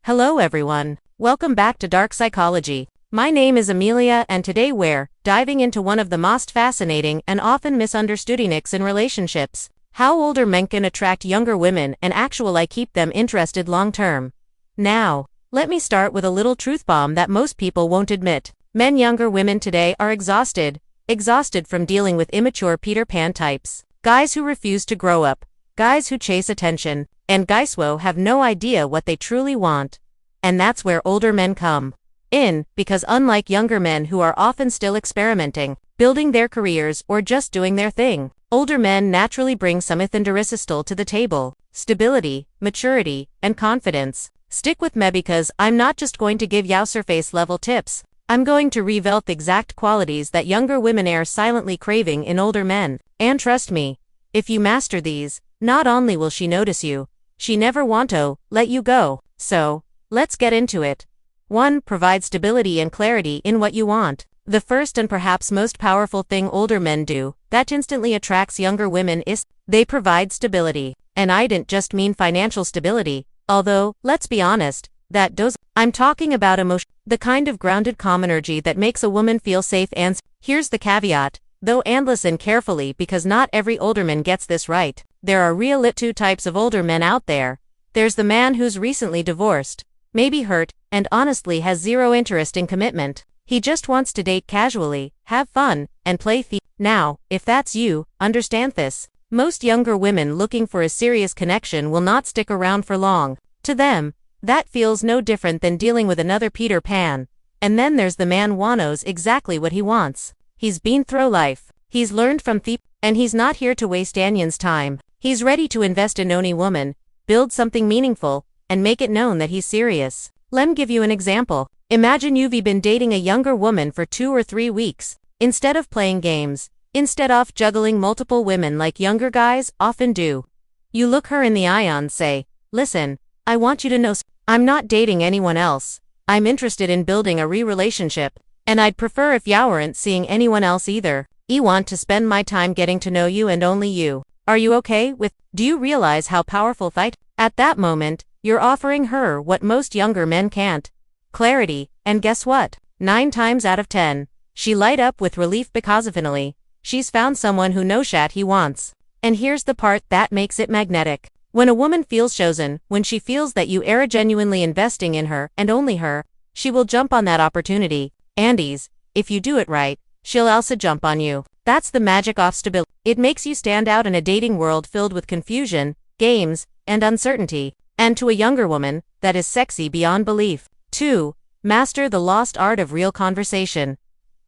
Hello everyone. Welcome back to Dark Psychology. My name is Amelia and today we're diving into one of the most fascinating and often misunderstood techniques in relationships. How older men can attract younger women and actually keep them interested long term. Now, let me start with a little truth bomb that most people won't admit. Younger women today are exhausted from dealing with immature Peter Pan types. Guys who refuse to grow up, guys who chase attention, and guys who have no idea what they truly want. And that's where older men come in, because unlike younger men who are often still experimenting, building their careers, or just doing their thing, older men naturally bring something irresistible to the table: stability, maturity, and confidence. Stick with me because I'm not just going to give you surface level tips. I'm going to reveal the exact qualities that younger women are silently craving in older men. And trust me, if you master these, not only will she notice you, she never want to let you go. So, let's get into it. 1. Provide stability and clarity in what you want. The first and perhaps most powerful thing older men do that instantly attracts younger women is they provide stability. And I didn't just mean financial stability, although, let's be honest, that does. I'm talking about emotion, the kind of grounded calm energy that makes a woman feel safe. And here's the caveat, though, and listen carefully because not every older man gets this right. There are two types of older men out there. There's the man who's recently divorced, maybe hurt, and honestly has zero interest in commitment. He just wants to date casually, have fun, and play Now, if that's you, understand this. Most younger women looking for a serious connection will not stick around for long. To them, that feels no different than dealing with another Peter Pan. And then there's the man who knows exactly what he wants. He's been through life. He's learned from and he's not here to waste anyone's time. He's ready to invest in any woman, build something meaningful, and make it known that he's serious. Let me give you an example. Imagine you've been dating a younger woman for 2 or 3 weeks. Instead of playing games, instead of juggling multiple women like younger guys often do, you look her in the eye and say, "Listen, I want you to know I'm not dating anyone else. I'm interested in building a relationship, and I'd prefer if you weren't seeing anyone else either. I want to spend my time getting to know you and only you. Are you okay with?" Do you realize how powerful fight? At that moment, you're offering her what most younger men can't: clarity, and guess what? 9 times out of 10, she light up with relief because finally, she's found someone who knows what he wants. And here's the part that makes it magnetic. When a woman feels chosen, when she feels that you are genuinely investing in her and only her, she will jump on that opportunity. And if you do it right, she'll also jump on you. That's the magic of stability. It makes you stand out in a dating world filled with confusion, games, and uncertainty. And to a younger woman, that is sexy beyond belief. 2. Master the lost art of real conversation.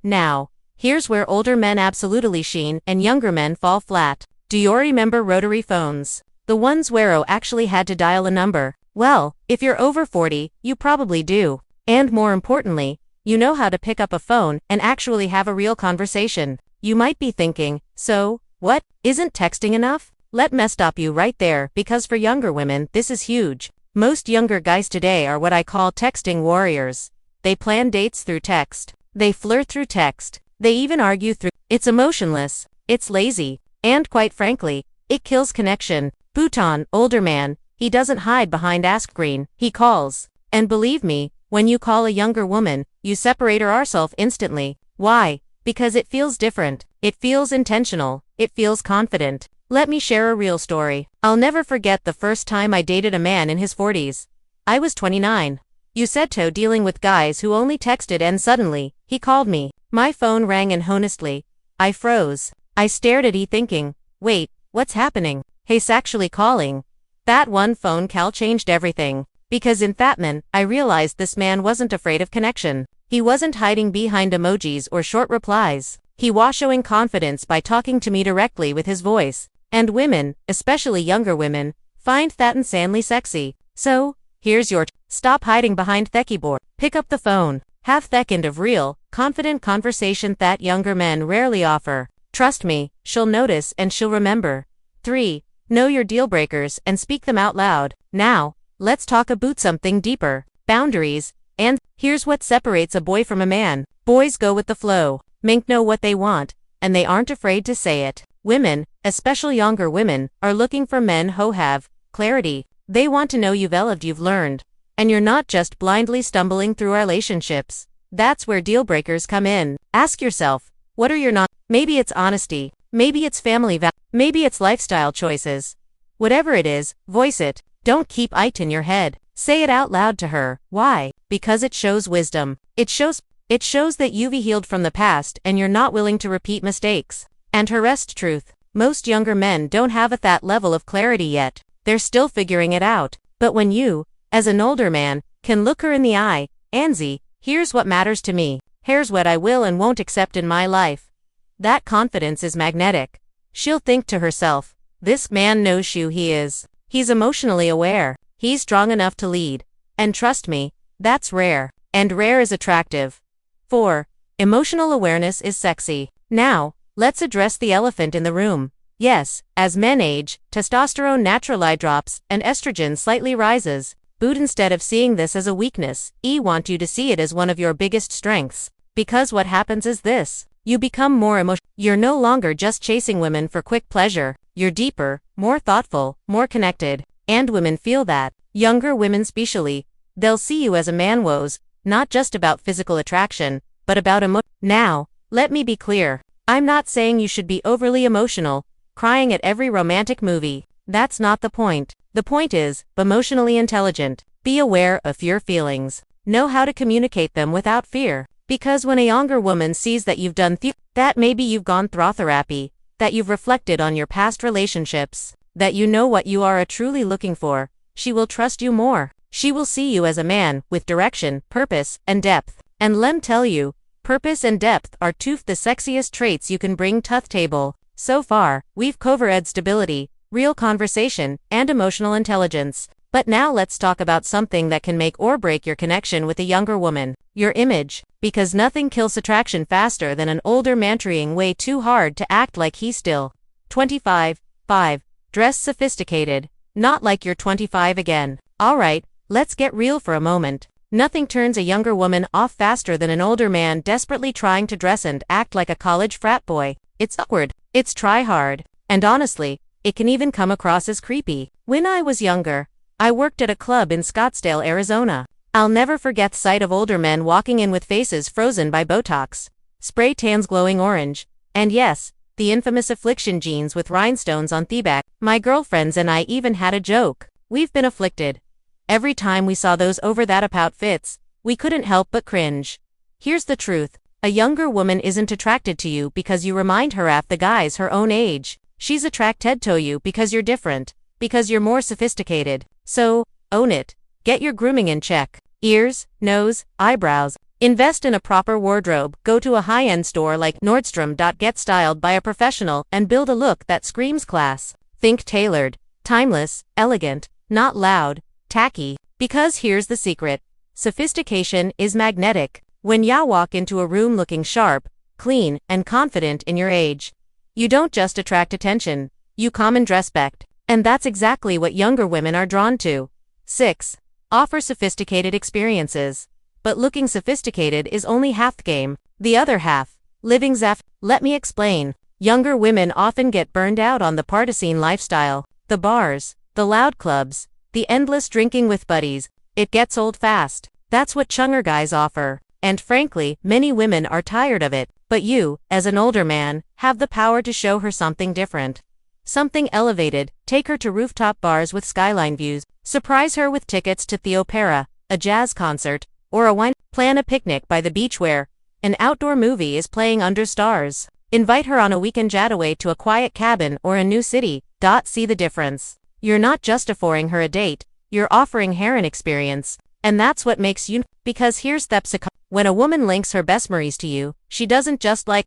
Now, here's where older men absolutely shine and younger men fall flat. Do you remember rotary phones? The ones where you actually had to dial a number? Well, if you're over 40, you probably do. And more importantly, you know how to pick up a phone and actually have a real conversation. You might be thinking, so, what, isn't texting enough? Let me stop you right there, because for younger women, this is huge. Most younger guys today are what I call texting warriors. They plan dates through text. They flirt through text. They even argue through. It's emotionless. It's lazy. And quite frankly, it kills connection. Bhutan, older man, he doesn't hide behind ask screen. He calls. And believe me, when you call a younger woman, you separate herself instantly. Why? Because it feels different. It feels intentional. It feels confident. Let me share a real story. I'll never forget the first time I dated a man in his 40s. I was 29. You said to dealing with guys who only texted, and suddenly, he called me. My phone rang and honestly, I froze. I stared at thinking, wait, what's happening? He's actually calling. That one phone call changed everything. Because in that man, I realized this man wasn't afraid of connection. He wasn't hiding behind emojis or short replies. He was showing confidence by talking to me directly with his voice. And women, especially younger women, find that insanely sexy. So, here's your stop hiding behind the keyboard. Pick up the phone. Have that kind of real, confident conversation that younger men rarely offer. Trust me, she'll notice and she'll remember. 3. Know your deal breakers and speak them out loud. Now, let's talk about something deeper: boundaries. And here's what separates a boy from a man. Boys go with the flow. Men know what they want, and they aren't afraid to say it. Women, especially younger women, are looking for men who have clarity. They want to know you've learned, And you're not just blindly stumbling through relationships. That's where deal breakers come in. Ask yourself, what are your maybe it's honesty, maybe it's family maybe it's lifestyle choices. Whatever it is, voice it. Don't keep it in your head. Say it out loud to her. Why? Because it shows wisdom. It shows that you've healed from the past and you're not willing to repeat mistakes. And her rest truth. Most younger men don't have that level of clarity yet. They're still figuring it out. But when you, as an older man, can look her in the eye, Anzie, here's what matters to me. Here's what I will and won't accept in my life. That confidence is magnetic. She'll think to herself, this man knows who he is. He's emotionally aware. He's strong enough to lead. And trust me, that's rare. And rare is attractive. 4. Emotional awareness is sexy. Now, let's address the elephant in the room. Yes, as men age, testosterone naturally drops and estrogen slightly rises. But instead of seeing this as a weakness, I want you to see it as one of your biggest strengths. Because what happens is this. You become more emotional. You're no longer just chasing women for quick pleasure. You're deeper, more thoughtful, more connected. And women feel that. Younger women especially. They'll see you as a man woes, not just about physical attraction, but about emotion. Now, let me be clear. I'm not saying you should be overly emotional, crying at every romantic movie. That's not the point. The point is, be emotionally intelligent. Be aware of your feelings. Know how to communicate them without fear. Because when a younger woman sees that you've done that maybe you've gone through therapy, that you've reflected on your past relationships, that you know what you are truly looking for, she will trust you more. She will see you as a man with direction, purpose, and depth. And lem tell you, purpose and depth are two of the sexiest traits you can bring to the table. So far, we've covered stability, real conversation, and emotional intelligence. But now let's talk about something that can make or break your connection with a younger woman. Your image. Because nothing kills attraction faster than an older man trying way too hard to act like he's still 25. 5. Dress sophisticated. Not like you're 25 again. Alright, let's get real for a moment. Nothing turns a younger woman off faster than an older man desperately trying to dress and act like a college frat boy. It's awkward. It's try hard. And honestly, it can even come across as creepy. When I was younger, I worked at a club in Scottsdale, Arizona. I'll never forget the sight of older men walking in with faces frozen by Botox, spray tans glowing orange, and yes, the infamous affliction jeans with rhinestones on the back. My girlfriends and I even had a joke. We've been afflicted. Every time we saw those over-the-top outfits, we couldn't help but cringe. Here's the truth. A younger woman isn't attracted to you because you remind her of the guys her own age. She's attracted to you because you're different, because you're more sophisticated. So, own it. Get your grooming in check. Ears, nose, eyebrows. Invest in a proper wardrobe. Go to a high-end store like Nordstrom. Get styled by a professional and build a look that screams class. Think tailored, timeless, elegant, not loud, tacky. Because here's the secret. Sophistication is magnetic. When ya walk into a room looking sharp, clean, and confident in your age, you don't just attract attention, you command respect. And that's exactly what younger women are drawn to. 6. Offer sophisticated experiences. But looking sophisticated is only half the game. The other half, living zaf. Let me explain. Younger women often get burned out on the party lifestyle. The bars, the loud clubs, the endless drinking with buddies. It gets old fast. That's what younger guys offer. And frankly, many women are tired of it. But you, as an older man, have the power to show her something different. Something elevated. Take her to rooftop bars with skyline views. Surprise her with tickets to the opera, a jazz concert, or a wine. Plan a picnic by the beach where an outdoor movie is playing under stars. Invite her on a weekend getaway to a quiet cabin or a new city. See the difference. You're not just offering her a date, you're offering her an experience. And that's what makes you. Because here's the psych. When a woman links her best memories to you, she doesn't just like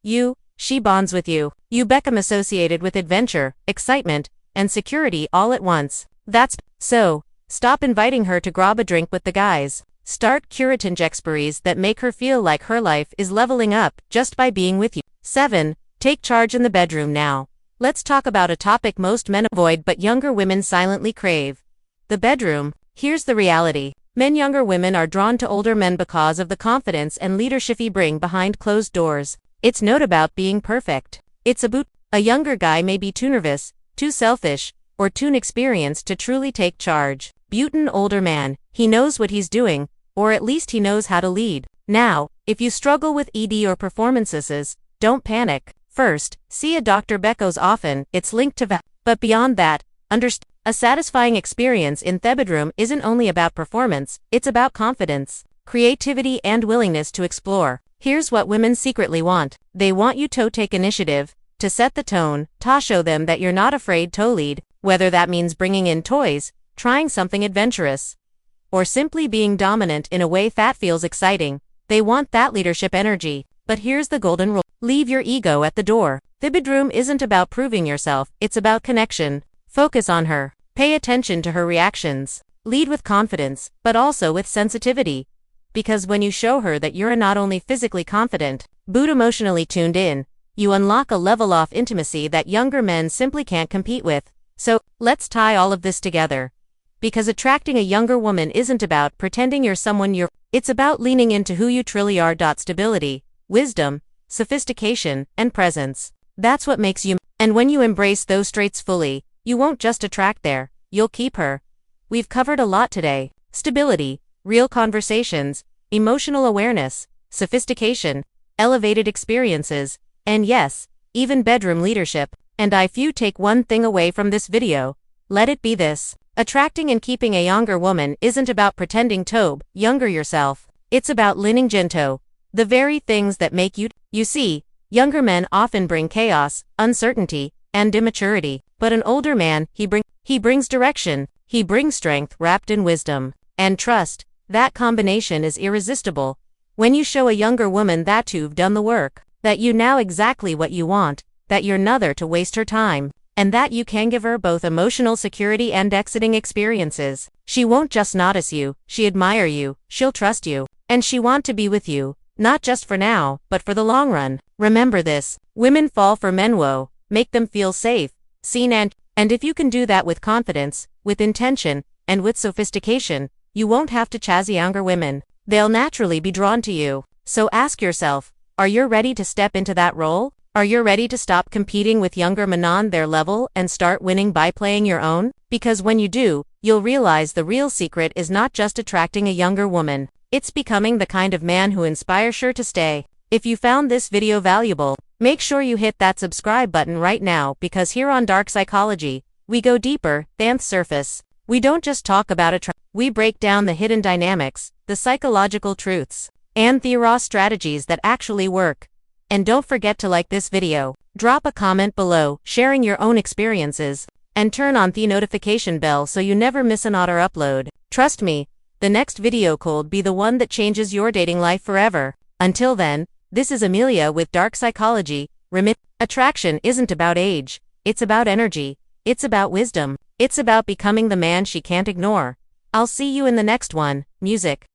you, she bonds with you. You become associated with adventure, excitement, and security all at once. That's so. Stop inviting her to grab a drink with the guys. Start curating expiries that make her feel like her life is leveling up just by being with you. 7. Take charge in the bedroom now. Let's talk about a topic most men avoid but younger women silently crave. The bedroom. Here's the reality. Younger women are drawn to older men because of the confidence and leadership he bring behind closed doors. It's not about being perfect. It's about a younger guy may be too nervous, too selfish, or too inexperienced to truly take charge. Butin older man, he knows what he's doing, or at least he knows how to lead. Now, if you struggle with ED or performances, don't panic. First, see a doctor because often it's linked to but beyond that, a satisfying experience in the bedroom isn't only about performance, it's about confidence, creativity and willingness to explore. Here's what women secretly want. They want you to take initiative, to set the tone, to show them that you're not afraid to lead, whether that means bringing in toys, trying something adventurous, or simply being dominant in a way that feels exciting. They want that leadership energy. But here's the golden rule. Leave your ego at the door. The bedroom isn't about proving yourself, it's about connection. Focus on her. Pay attention to her reactions. Lead with confidence, but also with sensitivity. Because when you show her that you're not only physically confident, but emotionally tuned in, you unlock a level of intimacy that younger men simply can't compete with. So, let's tie all of this together. Because attracting a younger woman isn't about pretending you're someone it's about leaning into who you truly are. Stability, wisdom, sophistication, and presence. That's what makes you. And when you embrace those traits fully, you won't just attract her, you'll keep her. We've covered a lot today. Stability, real conversations, emotional awareness, sophistication, elevated experiences, and yes, even bedroom leadership. And if you take one thing away from this video, let it be this. Attracting and keeping a younger woman isn't about pretending to be younger yourself. It's about leaning into the very things that make you. You see, younger men often bring chaos, uncertainty, and immaturity. But an older man, he brings direction, he brings strength wrapped in wisdom and trust. That combination is irresistible. When you show a younger woman that you've done the work, that you know exactly what you want, that you're neither to waste her time, and that you can give her both emotional security and exciting experiences, she won't just notice you, she admire you, she'll trust you, and she want to be with you, not just for now, but for the long run. Remember this, women fall for men who make them feel safe, seen and if you can do that with confidence, with intention, and with sophistication, you won't have to chase younger women. They'll naturally be drawn to you. So ask yourself, are you ready to step into that role? Are you ready to stop competing with younger men on their level and start winning by playing your own? Because when you do, you'll realize the real secret is not just attracting a younger woman. It's becoming the kind of man who inspires her to stay. If you found this video valuable, make sure you hit that subscribe button right now, because here on Dark Psychology, we go deeper than the surface. We don't just talk about we break down the hidden dynamics, the psychological truths, and the raw strategies that actually work. And don't forget to like this video, drop a comment below, sharing your own experiences, and turn on the notification bell so you never miss another upload. Trust me, the next video could be the one that changes your dating life forever. Until then, this is Amelia with Dark Psychology. Attraction isn't about age, it's about energy, it's about wisdom, it's about becoming the man she can't ignore. I'll see you in the next one. Music.